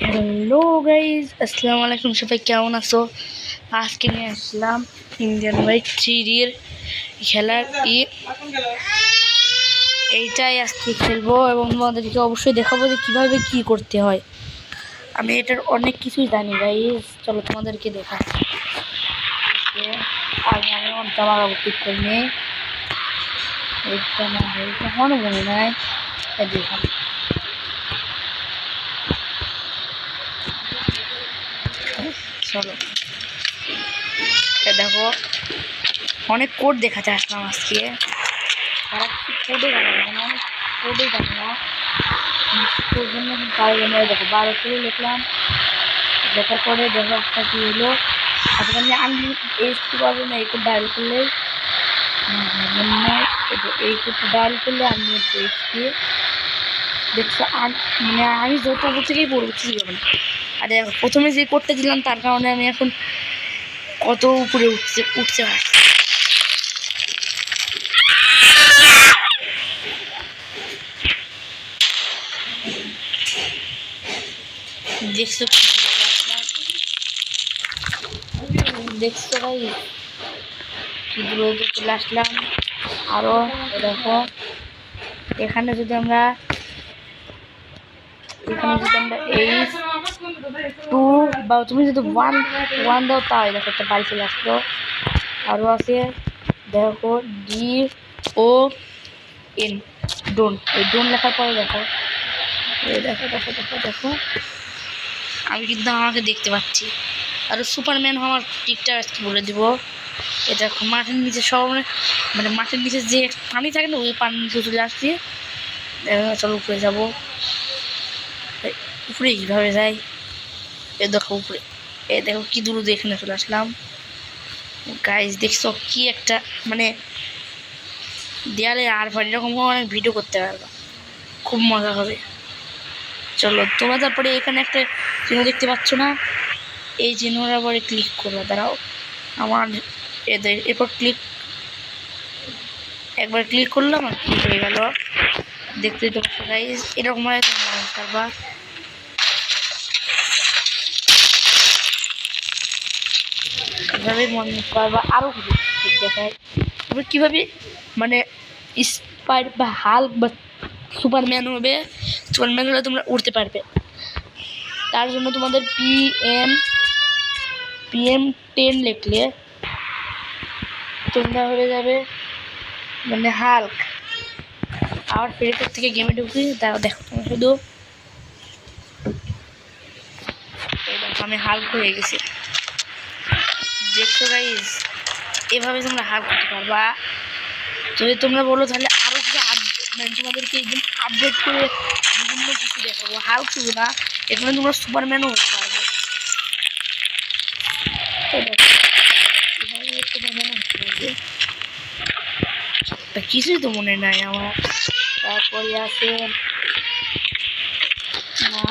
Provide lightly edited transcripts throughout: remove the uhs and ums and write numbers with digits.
Hello guys, আসসালামু আলাইকুম। সবাই কেমন আছো? আজকে নিয়ে আসলাম ইন্ডিয়ান হোয়াইট 3D খেলার এইটাই আজকে খেলবো এবং তোমাদেরকে অবশ্যই দেখাবো যে কীভাবে কী করতে হয়। আমি এটার অনেক কিছুই জানি গাইজ, চলো তোমাদেরকে দেখাচ্ছি। আগে আমি জামা কাপড় ঠিক করে নিই। এইটা না এইটা এখনও মনে নাই, দেখুন চলো দেখো অনেক কোড দেখাতে আসলাম আজকে। তারা কোডে জানে না, অনেক কোডে জানে না। কোড জন্য দেখো 12 করে লিখলাম, লেখার পরে দেখো একটা কি হলো, তারপরে আমি আনলিমিটেড এইচপি পাবো না। এই কোড ডায়াল করলেই এই কোডটা ডায়াল করলে আনলিমিটেড এইচপি দেখছো। মানে আমি যত উপর থেকেই পড়বো ঠিক হবে না। আর দেখো প্রথমে যে কোডটা দিলাম তার কারণে আমি এখন কত উপরে উঠতে পারছি। দেখছো দেখছো ভাই কি দ্রুত চলে আসলাম। আরো দেখো এখানে যদি আমরা এইচ 2 বা তুমি যদি 1 দাও তাই দেখো একটা বাড়ি চলে আসলো। আরও আছে দেখো DON, ডোন। এই ডোন লেখার পরে দেখো দেখো দেখো দেখো দেখো আমি কিন্তু আমাকে দেখতে পাচ্ছি। আর সুপারম্যান হওয়ার টিকটা আজকে বলে দিব। এটা মাটির নিচে সব মানে মাটির নিচে যে পানি থাকে না, ওই পানির নিচে চলে আসছি। চলো উপরে যাবো। উপরে কীভাবে যাই? এ দেখো উপরে, এ দেখো কি দূর এখানে চলে আসলাম। গাইজ দেখছো কি একটা মানে দেয়ালে আর এরকম অনেক ভিডিও করতে পারবা, খুব মজা হবে। চলো তোমরা তারপরে এখানে একটা চিহ্ন দেখতে পাচ্ছ না, এই চিহ্নটার পরে ক্লিক করবে। দাঁড়াও আমার এরপর একবার ক্লিক করলাম আর ক্লিক হয়ে গেল। দেখতেই তো পাচ্ছ গাইজ, এরকম হয় পারবা। এভাবে মনে পারবা আরও কিছু ঠিক দেখায়। তারপর কীভাবে মানে স্পাইড বা হাল্ক বা সুপারম্যান হবে, সুপারম্যান হলে তোমরা উঠতে পারবে। তার জন্য তোমাদের PM10 লিখলে তোমরা হয়ে যাবে মানে হাল্ক। আবার প্লেটার থেকে গেমে ঢুকি, তাও দেখো তোমরা শুধু আমি হাল্ক হয়ে গেছি। দেখছো গাইজ, এভাবে তোমরা হাল্ক করতে পারবা। যদি তোমরা বলো তাহলে আরও কিছু মানে তোমাদেরকে একদম আপডেট করে বিভিন্ন কিছু দেখাবো। হাল্ক শুধু না, এখানে তোমরা সুপারম্যানও হতে পারবে। কিছুই তো মনে নাই আমার। তারপরে আছে না,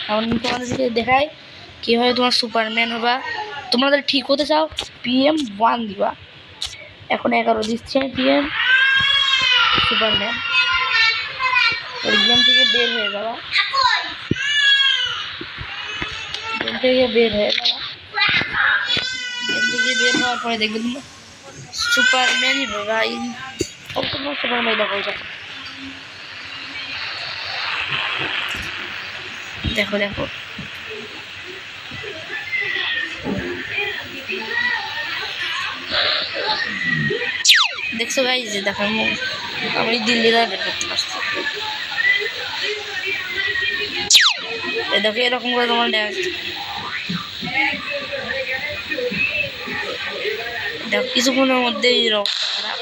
এখন তোমাদেরকে দেখাই কীভাবে তোমার সুপারম্যান হবা। তোমাদের ঠিক হতে চাও PM1 দিবা। এখন 11 দিচ্ছে PM সুপারম্যান। ওই গেম থেকে বের হয়ে যাওয়া, গেম থেকে বের হয়ে যাওয়া। গেম থেকে বের হওয়ার পরে দেখবে তোমরা সুপারম্যানই হবা। তোমার সুপারম্যান দেখো দেখো দেখো দেখছো ভাই যে দেখো আমি দিল্লিরা বের করতে পারছি। দেখো এরকম করে তোমার দেখো কিছুক্ষণের মধ্যেই অবস্থা খারাপ।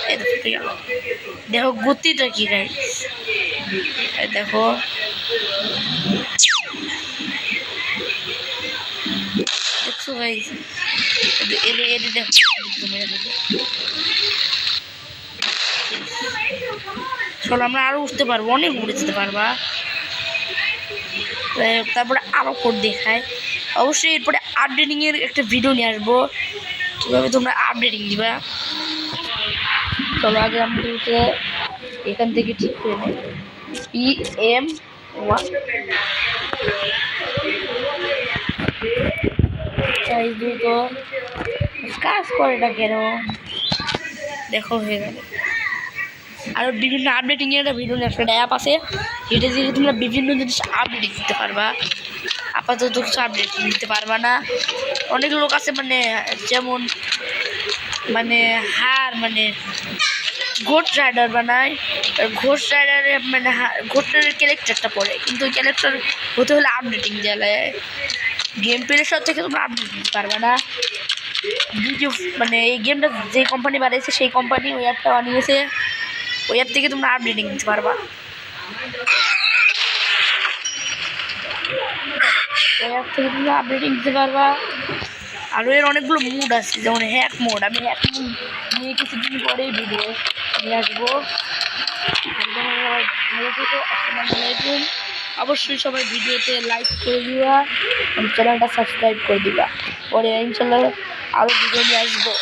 দেখো গতিটা কি গাইস, দেখো দেখছো গাইস, দেখো চলো আমরা আরো উঠতে পারবো, অনেক উঠে যেতে পারবা। তারপরে আরো কোড দেখায়। অবশ্যই এরপরে আপডেটিং এর একটা ভিডিও নিয়ে আসবো, কীভাবে তোমরা আপডেটিং দিবা। চলো আগে আমাদেরকে এখান থেকে ঠিক করে নেই PM তো কাজ করে না কেন দেখো হয়ে গেল। আরও বিভিন্ন আপডেটিং এর ভিডিও একটা অ্যাপ আছে, এটা দিয়ে তোমরা বিভিন্ন জিনিস আপডেট দিতে পারবা। আপাতত কিছু আপডেট দিতে পারবা না। অনেক লোক আছে মানে যেমন মানে মানে ঘোস্ট রাইডার বানায়, ঘোস্ট রাইডারে মানে ঘোস্ট রাইডার ক্যারেক্টারটা পড়ে, কিন্তু ওই ক্যারেক্টার হতে হলে আপডেটিং দেওয়া গেম প্লের সব থেকে তোমরা আপডেট দিতে পারবে না। ভিডিও মানে এই গেমটা যে কোম্পানি বানিয়েছে সেই কোম্পানি ওই অ্যাপটা বানিয়েছে, ওই অ্যাপ থেকে তোমরা আপডেটিং দিতে পারবা। ওই অ্যাপ থেকে তোমরা আপডেটিং দিতে পারবা। আরও এর অনেকগুলো মুড আছে, যেমন হ্যাক মোড। আমি হ্যাক মোড নিয়ে কিছুদিন পরেই ভিডিও নিয়ে আসবো। ভালো থেকো, আসসালামু আলাইকুম। অবশ্যই সবাই ভিডিওতে লাইক করে দিবা, চ্যানেলটা সাবস্ক্রাইব করে দিবা। পরে ইনশাল্লাহ আরও ভিডিও নিয়ে আসবো।